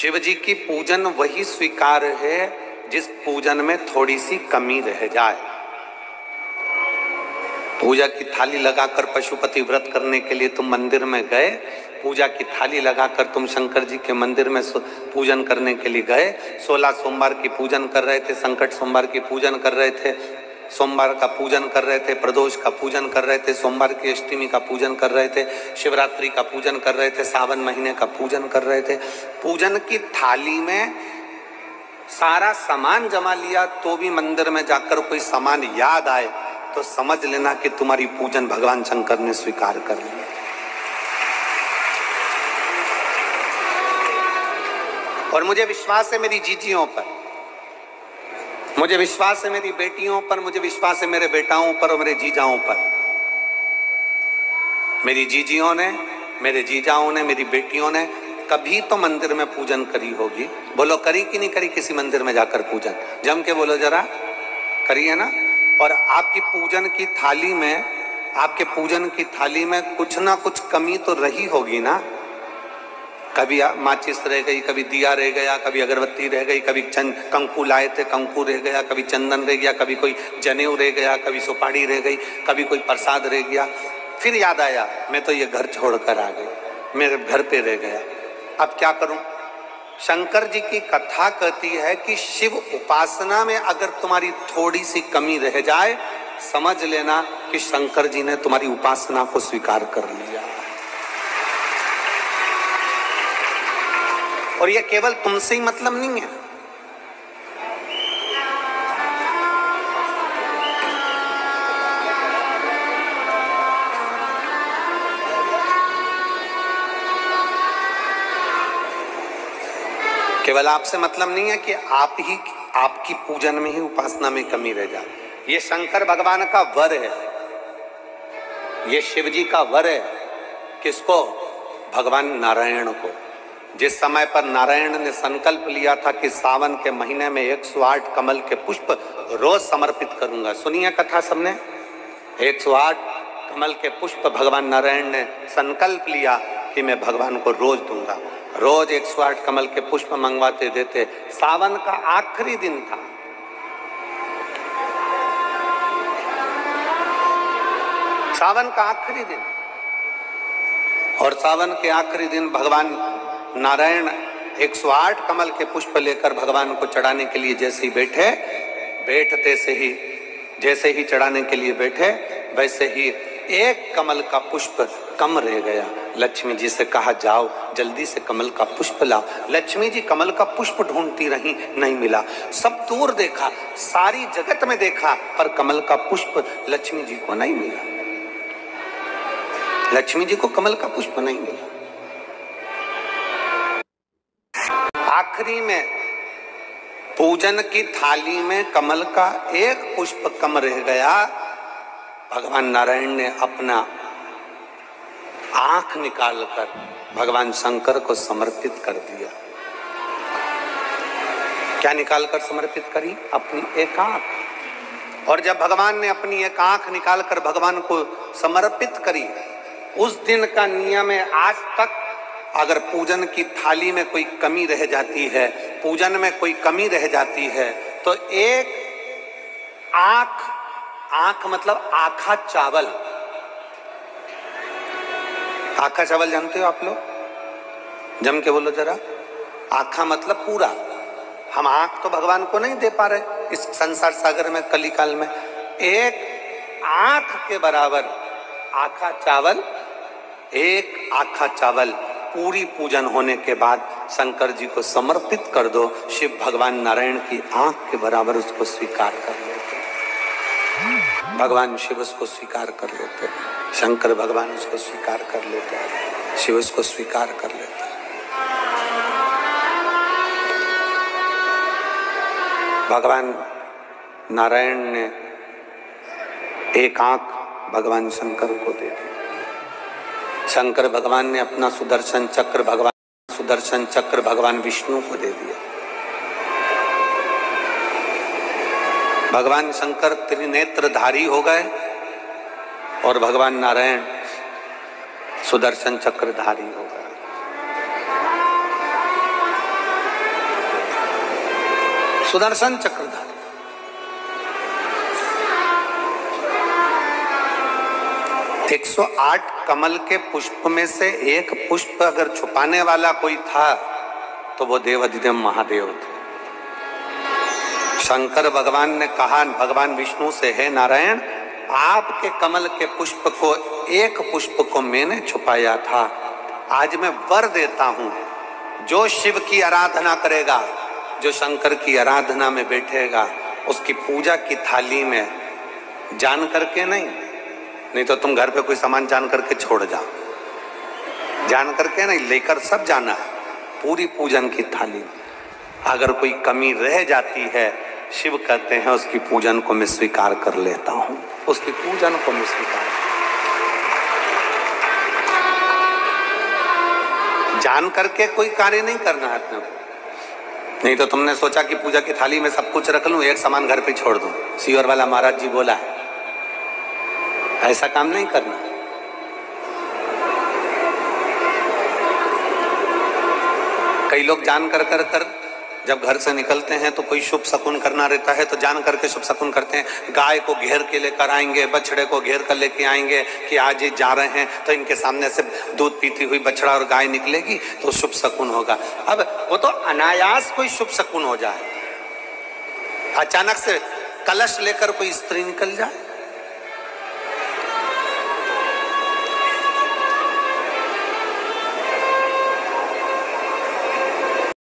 शिव जी की पूजन वही स्वीकार है जिस पूजन में थोड़ी सी कमी रह जाए। पूजा की थाली लगाकर पशुपति व्रत करने के लिए तुम मंदिर में गए, पूजा की थाली लगाकर तुम शंकर जी के मंदिर में पूजन करने के लिए गए, 16 सोमवार की पूजन कर रहे थे, संकट सोमवार की पूजन कर रहे थे, सोमवार का पूजन कर रहे थे, प्रदोष का पूजन कर रहे थे, सोमवार की अष्टमी का पूजन कर रहे थे, शिवरात्रि का पूजन कर रहे थे, सावन महीने का पूजन कर रहे थे। पूजन की थाली में सारा सामान जमा लिया तो भी मंदिर में जाकर कोई सामान याद आए तो समझ लेना कि तुम्हारी पूजन भगवान शंकर ने स्वीकार कर लिया। और मुझे विश्वास है मेरी जीजियों पर, मुझे विश्वास है मेरी बेटियों पर, मुझे विश्वास है मेरे बेटाओं पर और मेरे जीजाओं पर। मेरी जीजियों ने, मेरे जीजाओं ने, मेरी बेटियों ने कभी तो मंदिर में पूजन करी होगी। बोलो करी कि नहीं करी किसी मंदिर में जाकर पूजन? जम के बोलो जरा, करी है ना? और आपकी पूजन की थाली में, आपके पूजन की थाली में कुछ ना कुछ कमी तो रही होगी ना। कभी माचिस रह गई, कभी दिया रह गया, कभी अगरबत्ती रह गई, कभी कंकु लाए थे कंकु रह गया, कभी चंदन रह गया, कभी कोई जनेऊ रह गया, कभी सुपारी रह गई, कभी कोई प्रसाद रह गया। फिर याद आया मैं तो ये घर छोड़कर आ गई, मेरे घर पे रह गया, अब क्या करूं? शंकर जी की कथा कहती है कि शिव उपासना में अगर तुम्हारी थोड़ी सी कमी रह जाए, समझ लेना कि शंकर जी ने तुम्हारी उपासना को स्वीकार कर लिया। और ये केवल तुमसे ही मतलब नहीं है, केवल आपसे मतलब नहीं है कि आपकी पूजन में ही, उपासना में कमी रह जाए। ये शंकर भगवान का वर है, ये शिव जी का वर है। किसको? भगवान नारायण को। जिस समय पर नारायण ने संकल्प लिया था कि सावन के महीने में 108 कमल के पुष्प रोज समर्पित करूंगा। सुनिए कथा सबने, 108 कमल के पुष्प भगवान नारायण ने संकल्प लिया कि मैं भगवान को रोज दूंगा। रोज 108 कमल के पुष्प मंगवाते देते। सावन का आखिरी दिन था, सावन का आखिरी दिन, और सावन के आखिरी दिन भगवान नारायण 108 कमल के पुष्प लेकर भगवान को चढ़ाने के लिए जैसे ही बैठे, बैठते से ही जैसे ही चढ़ाने के लिए बैठे, वैसे ही एक कमल का पुष्प कम रह गया। लक्ष्मी जी से कहा जाओ जल्दी से कमल का पुष्प लाओ। लक्ष्मी जी कमल का पुष्प ढूंढती रही, नहीं मिला। सब दूर देखा, सारी जगत में देखा, पर कमल का पुष्प लक्ष्मी जी को नहीं मिला। लक्ष्मी जी को कमल का पुष्प नहीं मिला। आखिरी में पूजन की थाली में कमल का एक पुष्प कम रह गया। भगवान नारायण ने अपना आंख निकालकर भगवान शंकर को समर्पित कर दिया। क्या निकालकर समर्पित करी? अपनी एक आंख। और जब भगवान ने अपनी एक आंख निकालकर भगवान को समर्पित करी, उस दिन का नियम है आज तक अगर पूजन की थाली में कोई कमी रह जाती है, पूजन में कोई कमी रह जाती है, तो एक आंख, आंख मतलब आखा चावल, आखा चावल जानते हो आप लोग? जम के बोलो जरा। आखा मतलब पूरा। हम आंख तो भगवान को नहीं दे पा रहे इस संसार सागर में, कली काल में। एक आंख के बराबर आखा चावल, एक आखा चावल पूरी पूजन होने के बाद शंकर जी को समर्पित कर दो। शिव भगवान नारायण की आंख के बराबर उसको स्वीकार कर लेते, भगवान शिव उसको स्वीकार कर लेते, शंकर भगवान उसको स्वीकार कर लेते, शिव उसको स्वीकार कर लेते। भगवान नारायण ने एक आंख भगवान शंकर को दे दी। शंकर भगवान ने अपना सुदर्शन चक्र भगवान विष्णु को दे दिया। भगवान शंकर त्रिनेत्रधारी हो गए और भगवान नारायण सुदर्शन चक्रधारी हो गए। सुदर्शन चक्रधारी। 108 कमल के पुष्प में से एक पुष्प अगर छुपाने वाला कोई था तो वो देवाधिदेव महादेव थे। शंकर भगवान ने कहा भगवान विष्णु से, हे नारायण, आपके कमल के पुष्प को, एक पुष्प को मैंने छुपाया था। आज मैं वर देता हूं, जो शिव की आराधना करेगा, जो शंकर की आराधना में बैठेगा, उसकी पूजा की थाली में जान करके नहीं तो तुम घर पे कोई सामान जान करके छोड़ जाओ, जान करके नहीं, लेकर सब जाना है। पूरी पूजन की थाली अगर कोई कमी रह जाती है, शिव कहते हैं उसकी पूजन को मैं स्वीकार कर लेता हूं, उसकी पूजन को मैं स्वीकार। जान करके कोई कार्य नहीं करना है अपने, नहीं तो तुमने सोचा कि पूजा की थाली में सब कुछ रख लूं, एक सामान घर पे छोड़ दूं। सीवर वाला महाराज जी बोला है, ऐसा काम नहीं करना। कई लोग जान कर जब घर से निकलते हैं तो कोई शुभ शकुन करना रहता है तो जान करके शुभ शकुन करते हैं। गाय को घेर के लेकर आएंगे, बछड़े को घेर कर लेके आएंगे कि आज ये जा रहे हैं तो इनके सामने से दूध पीती हुई बछड़ा और गाय निकलेगी तो शुभ शकुन होगा। अब वो तो अनायास कोई शुभ शकुन हो जाए, अचानक से कलश लेकर कोई स्त्री निकल जाए,